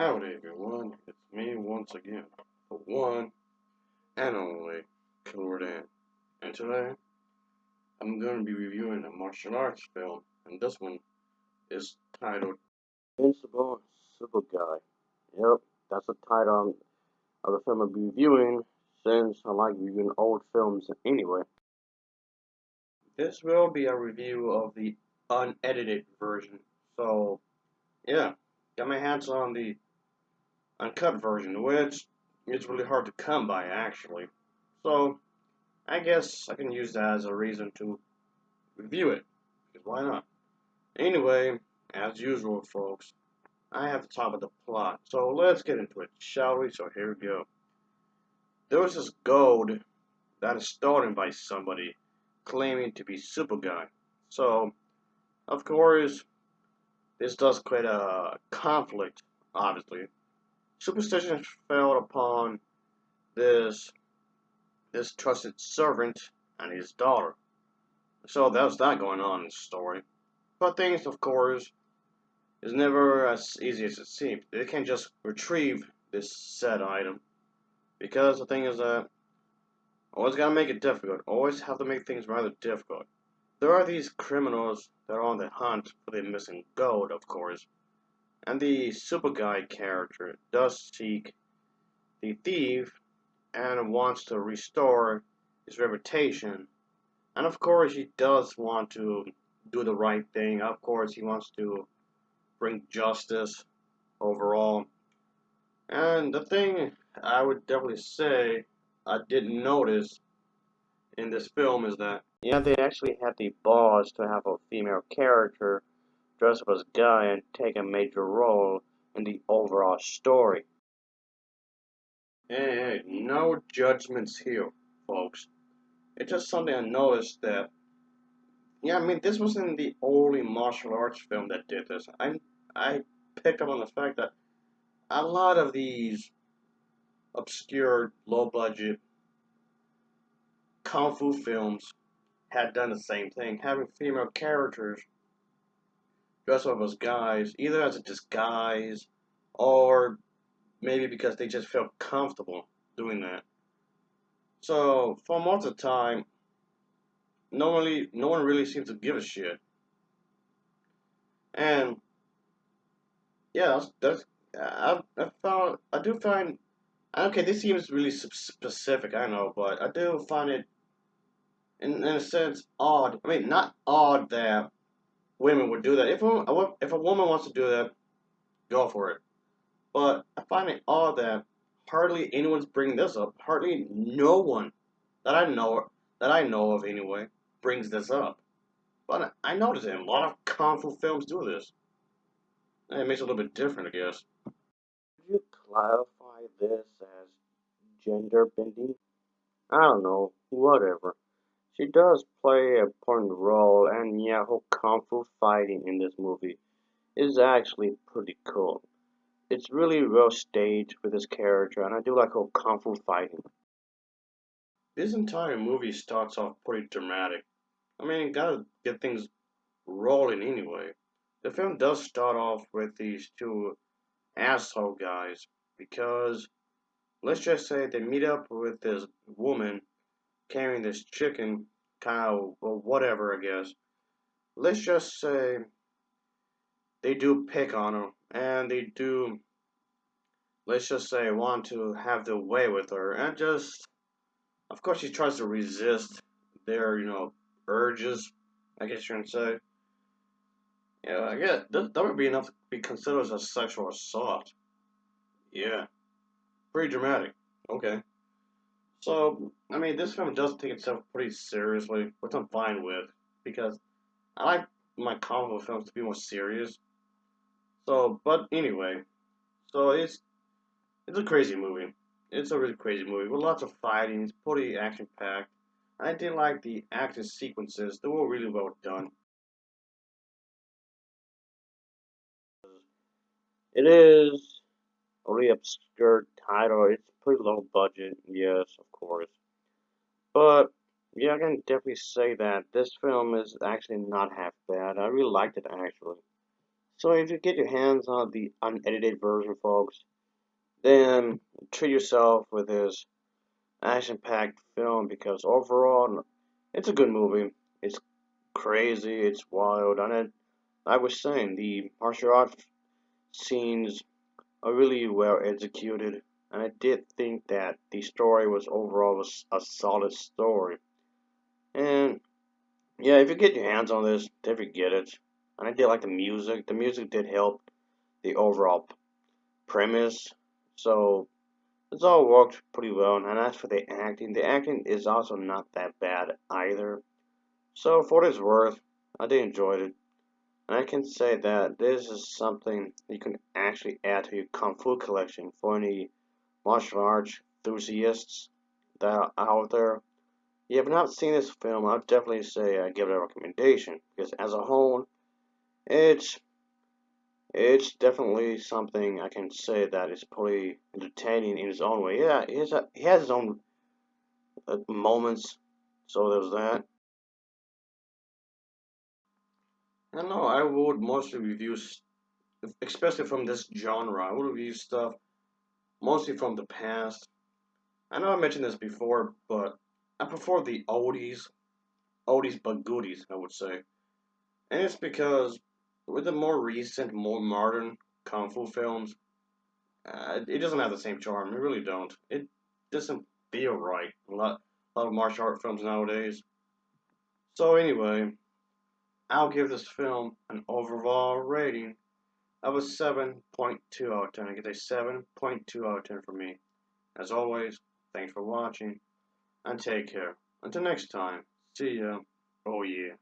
Howdy everyone, it's me once again, the one and only Jordan. And today, I'm going to be reviewing a martial arts film, and this one is titled Invincible Super Guy. Yep, that's the title of the film I'll be reviewing, since I like reviewing old films anyway. This will be a review of the unedited version, so yeah, got my hands on the uncut version, which is really hard to come by actually. So I guess I can use that as a reason to review it, because why not? Anyway, as usual, folks, I have to talk about the plot. So let's get into it, shall we? So here we go. There was this gold that is stolen by somebody claiming to be Super Guy. So, of course, this does create a conflict, obviously. Superstition fell upon this this trusted servant and his daughter. So that's that going on in the story. But things, of course, is never as easy as it seems. They can't just retrieve this said item. Because the thing is that always gotta make it difficult. Always have to make things rather difficult. There are these criminals that are on the hunt for the missing gold, of course. And the super guy character does seek the thief and wants to restore his reputation. And of course, he does want to do the right thing. Of course, he wants to bring justice overall. And the thing I would definitely say I didn't notice in this film is that, yeah, they actually had the balls to have a female character dress up as a guy and take a major role in the overall story. Hey, no judgments here, folks. It's just something I noticed that, yeah, I mean, this wasn't the only martial arts film that did this. I picked up on the fact that a lot of these obscure, low budget kung fu films had done the same thing, having female characters dress up as guys, either as a disguise or maybe because they just felt comfortable doing that. So for most of the time, no one really seems to give a shit. And yeah, that's I do find okay. This seems really specific, I know, but I do find it in a sense odd. I mean, not odd that women would do that. If a woman wants to do that, go for it. But I find it odd that hardly anyone's bringing this up. Hardly no one that I know of anyway brings this up. But I notice it. A lot of kung fu films do this. And it makes it a little bit different, I guess. Could you clarify this as gender bending? I don't know. Whatever. She does play an important role, and yeah, her kung fu fighting in this movie is actually pretty cool. It's really well staged with this character, and I do like her kung fu fighting. This entire movie starts off pretty dramatic. I mean, you gotta get things rolling anyway. The film does start off with these two asshole guys because let's just say they meet up with this woman carrying this chicken cow or whatever, I guess. Let's just say they do pick on her and they do, let's just say, want to have their way with her, and just of course she tries to resist their urges, I guess you can say. Yeah, I guess that would be enough to be considered as a sexual assault. Yeah, pretty dramatic. Okay. So, I mean, this film does take itself pretty seriously, which I'm fine with, because I like my comic book films to be more serious. So, but anyway, so it's a crazy movie. It's a really crazy movie with lots of fighting. It's pretty action packed. I did like the action sequences; they were really well done. It is a really obscure title. It's pretty low budget, yes, of course. But yeah, I can definitely say that this film is actually not half bad. I really liked it actually. So if you get your hands on the unedited version, folks, then treat yourself with this action-packed film because overall, it's a good movie. It's crazy, it's wild, and I was saying the martial arts scenes are really well executed, and I did think that the story was overall was a solid story. And yeah, if you get your hands on this, definitely get it. And I did like the music. The music did help the overall premise, so it's all worked pretty well. And as for the acting is also not that bad either. So for what it's worth, I did enjoy it. And I can say that this is something you can actually add to your Kung Fu collection for any martial arts enthusiasts that are out there. If you have not seen this film, I'd definitely say I give it a recommendation because as a whole, it's it's definitely something I can say that is pretty entertaining in its own way. Yeah, he has his own moments, so there's that. I know I would mostly review, especially from this genre. I would review stuff mostly from the past. I know I mentioned this before, but I prefer the oldies but goodies, I would say. And it's because with the more recent, more modern kung fu films, it doesn't have the same charm. It really don't. It doesn't feel right. A lot of martial art films nowadays. So anyway, I'll give this film an overall rating of a 7.2 out of 10. I get a 7.2 out of 10 for me. As always, thanks for watching, and take care. Until next time, see ya. Oh yeah.